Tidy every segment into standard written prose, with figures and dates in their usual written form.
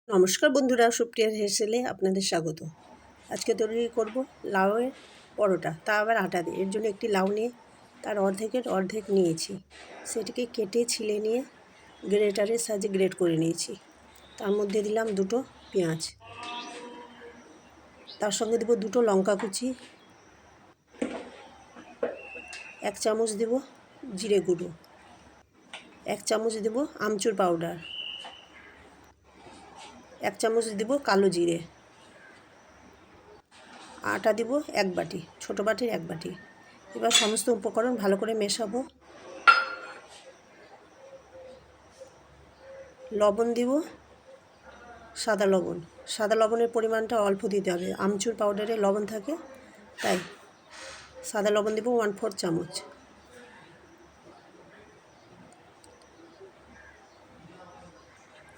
নমস্কার বন্ধুরা, সুপ্রিয়ার হেসেলে আপনাদের স্বাগত। আজকে তৈরি করব লাউয়ের পরোটা, তা আবার আটা দিয়ে। এর জন্য একটি লাউ নিয়ে তার অর্ধেকের অর্ধেক নিয়েছি, সেটিকে কেটে ছিলে নিয়ে গ্রেটারের সাহায্যে গ্রেট করে নিয়েছি। তার মধ্যে দিলাম দুটো পেঁয়াজ, তার সঙ্গে দেবো দুটো লঙ্কা কুচি, 1 চামচ দেব জিরে গুঁড়ো, 1 চামচ দেব আমচুর পাউডার, 1 চামচ দেব কালো জিরে, আটা দিব 1 বাটি, ছোটো বাটির 1 বাটি। এবার সমস্ত উপকরণ ভালো করে মেশাবো। লবণ দিব সাদা লবণ। সাদা লবণের পরিমাণটা অল্প দিতে হবে, আমচুর পাউডারে লবণ থাকে তাই সাদা লবণ দিব 1/4 চামচ।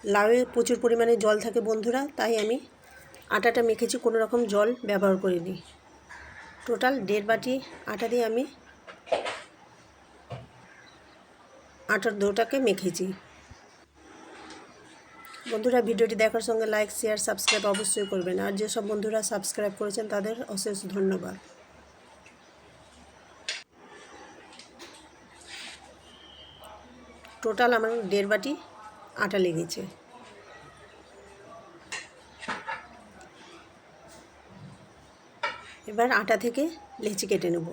লাউয়ে প্রচুর পরিমাণে জল থাকে বন্ধুরা, তাই আমি আটাটা মেখেছি, কোনো রকম জল ব্যবহার করিনি। টোটাল 1.5 বাটি আটা দিয়ে আমি আটার ডোটাকে মেখেছি। বন্ধুরা, ভিডিওটি দেখার সঙ্গে লাইক, শেয়ার, সাবস্ক্রাইব অবশ্যই করবেন। আর যেসব বন্ধুরা সাবস্ক্রাইব করেছেন তাদের অশেষ ধন্যবাদ। টোটাল আমার 1.5 বাটি আটা লেগেছে। এবার আটা থেকে লেচি কেটে নেব।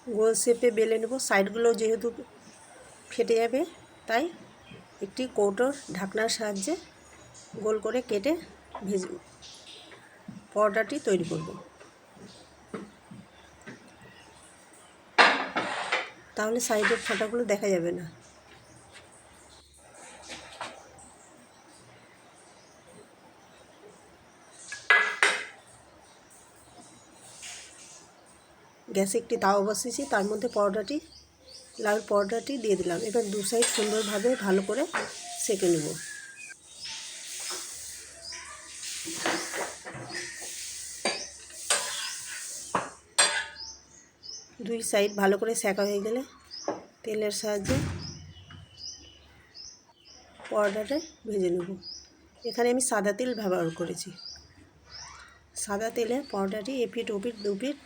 গোল শেপে বেলে নেব। সাইডগুলো যেহেতু ফেটে যাবে তাই একটি কৌটোর ঢাকনার সাহায্যে গোল করে কেটে পরোটাটি তৈরি করব। তাহলে সাইডের ফাটাগুলো দেখা যাবে না। গ্যাসে একটি তাওয়া বসিয়েছি, তার মধ্যে লাউয়ের পরোটাটি দিয়ে দিলাম। এবার দু সাইড সুন্দরভাবে ভালো করে সেঁকে নেব। দুই সাইড ভালো করে সেঁকা হয়ে গেলে তেলের সাহায্যে পরোটাটা ভেজে নেব। এখানে আমি সাদা তেল ব্যবহার করেছি। সাদা তেলে পরোটাটি এপিঠ ওপিঠ দুপিঠ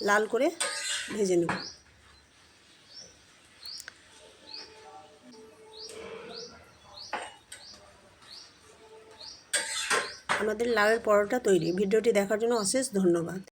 লাল করে ভেজে নেব। আমাদের লাউয়ের পরোটা তৈরি। ভিডিওটি দেখার জন্য অশেষ ধন্যবাদ।